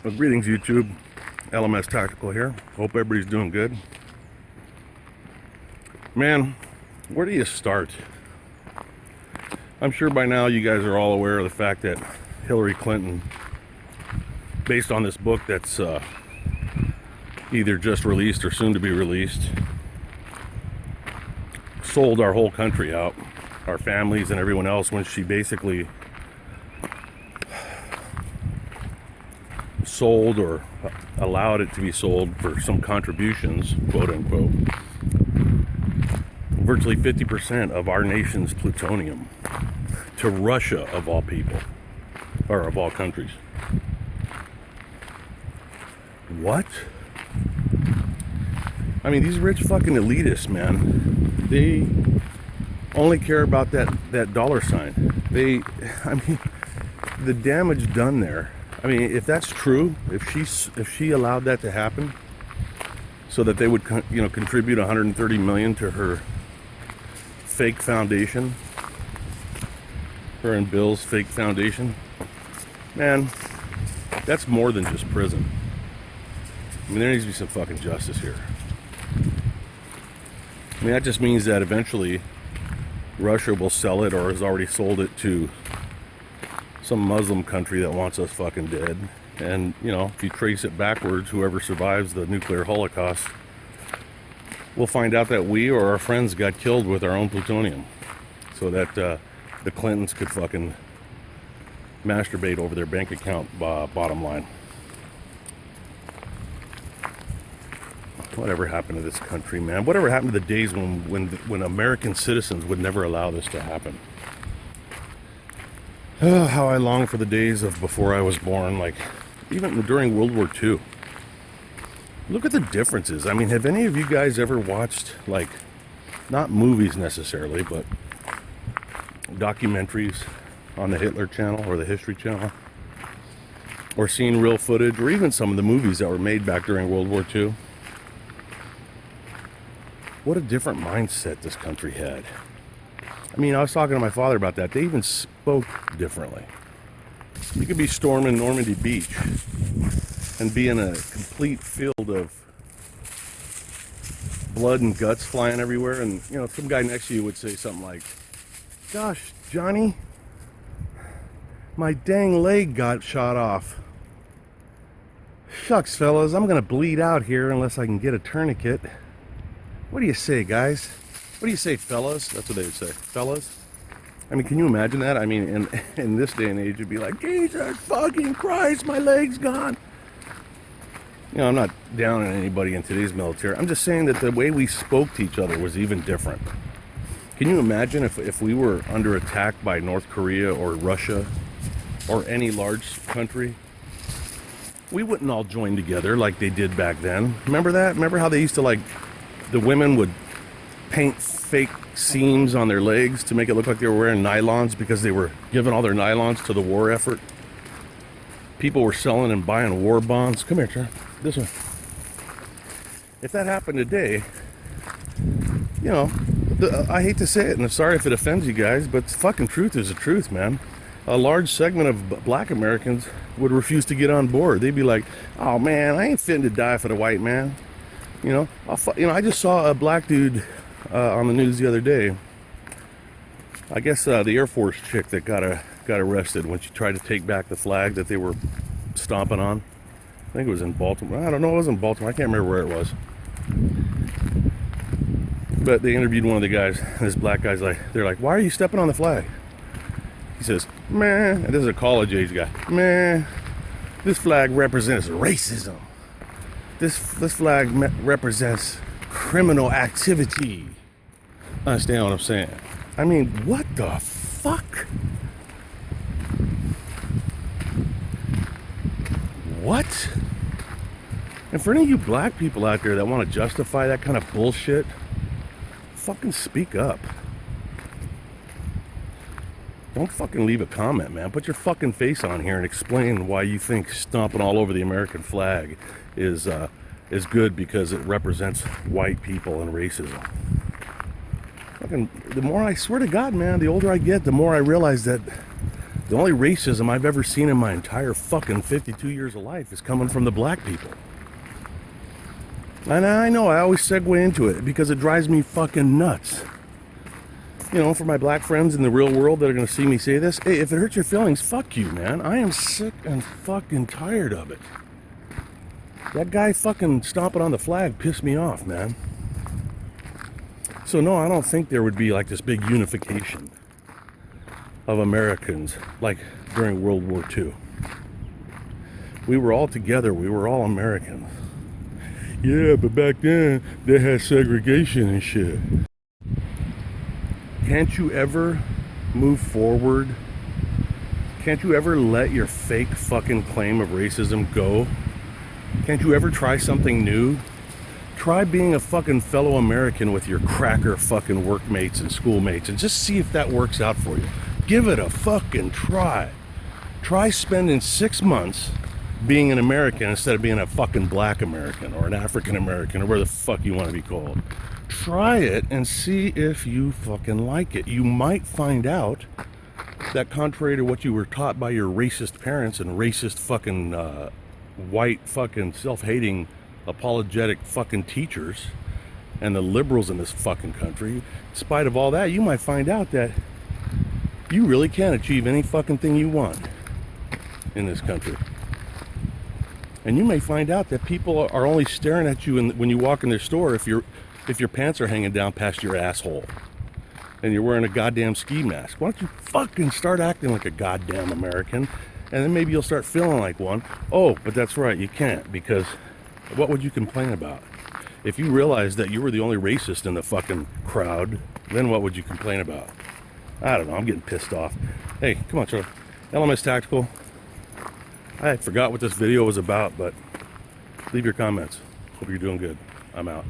Well, greetings, YouTube. LMS Tactical here. Hope everybody's doing good. Man, where do you start? I'm sure by now you guys are all aware of the fact that Hillary Clinton, based on this book that's either just released or soon to be released, sold our whole country out, our families and everyone else, when she basically sold or allowed it to be sold for some contributions, quote unquote, virtually 50% of our nation's plutonium to Russia, of all people, or of all countries. What? I mean, these rich fucking elitists, man, they only care about that dollar sign. I mean, the damage done there. I mean, if that's true, if she allowed that to happen, so that they would, contribute 130 million to her fake foundation, her and Bill's fake foundation, man, that's more than just prison. I mean, there needs to be some fucking justice here. I mean, that just means that eventually Russia will sell it, or has already sold it, to some Muslim country that wants us fucking dead. And, if you trace it backwards, whoever survives the nuclear holocaust will find out that we or our friends got killed with our own plutonium, so that the Clintons could fucking masturbate over their bank account bottom line. Whatever happened to this country, man? Whatever happened to the days when American citizens would never allow this to happen? Oh, how I long for the days of before I was born, like even during World War II. Look at the differences. I mean, have any of you guys ever watched, like, not movies necessarily, but documentaries on the Hitler Channel or the History Channel? Or seen real footage, or even some of the movies that were made back during World War II? What a different mindset this country had. I mean, I was talking to my father about that. They even spoke differently. You could be storming Normandy Beach and be in a complete field of blood and guts flying everywhere, and, some guy next to you would say something like, "Gosh, Johnny, my dang leg got shot off. Shucks, fellas, I'm gonna bleed out here unless I can get a tourniquet. What do you say, guys? What do you say, fellas?" That's what they would say. Fellas? I mean, can you imagine that? I mean, in this day and age, it'd be like, "Jesus fucking Christ, my leg's gone." I'm not down on anybody in today's military. I'm just saying that the way we spoke to each other was even different. Can you imagine if we were under attack by North Korea or Russia or any large country? We wouldn't all join together like they did back then. Remember that? Remember how they used to, the women would paint fake seams on their legs to make it look like they were wearing nylons because they were giving all their nylons to the war effort? People were selling and buying war bonds. Come here, Charlie. This one. If that happened today, I hate to say it, and I'm sorry if it offends you guys, but the fucking truth is the truth, man. A large segment of black Americans would refuse to get on board. They'd be like, "Oh man, I ain't fitting to die for the white man." I just saw a black dude on the news the other day. I guess the Air Force chick that got arrested when she tried to take back the flag that they were stomping on. I think it was in Baltimore. I don't know, it wasn't Baltimore. I can't remember where it was. But they interviewed one of the guys, and this black guy's like, they're like, "Why are you stepping on the flag?" He says, "Man," and this is a college age guy, "Man, this flag represents racism. This flag represents criminal activity." Understand what I'm saying? I mean, what the fuck? What? And for any of you black people out there that want to justify that kind of bullshit, fucking speak up. Don't fucking leave a comment, man. Put your fucking face on here and explain why you think stomping all over the American flag is good because it represents white people and racism. Fucking, the more, I swear to God, man, the older I get, the more I realize that The only racism I've ever seen in my entire fucking 52 years of life is coming from the black people. And I know I always segue into it because it drives me fucking nuts. You know, for my black friends in the real world that are going to see me say this, hey, if it hurts your feelings, fuck you, man. I am sick and fucking tired of it. That guy fucking stomping on the flag pissed me off, man. So no, I don't think there would be like this big unification of Americans like during World War II. We were all together. We were all Americans. Yeah, but back then they had segregation and shit. Can't you ever move forward? Can't you ever let your fake fucking claim of racism go? Can't you ever try something new? Try being a fucking fellow American with your cracker fucking workmates and schoolmates and just see if that works out for you. Give it a fucking try. Try spending 6 months being an American instead of being a fucking black American or an African American or whatever the fuck you want to be called. Try it and see if you fucking like it. You might find out that contrary to what you were taught by your racist parents and racist fucking white fucking self-hating apologetic fucking teachers and the liberals in this fucking country, in spite of all that, you might find out that you really can achieve any fucking thing you want in this country. And you may find out that people are only staring at you when you walk in their store if your pants are hanging down past your asshole and you're wearing a goddamn ski mask. Why don't you fucking start acting like a goddamn American, and then maybe you'll start feeling like one. Oh, but that's right, you can't, because what would you complain about? If you realized that you were the only racist in the fucking crowd, then what would you complain about? I don't know, I'm getting pissed off. Hey, come on, Charlie. LMS Tactical. I forgot what this video was about, but leave your comments. Hope you're doing good. I'm out.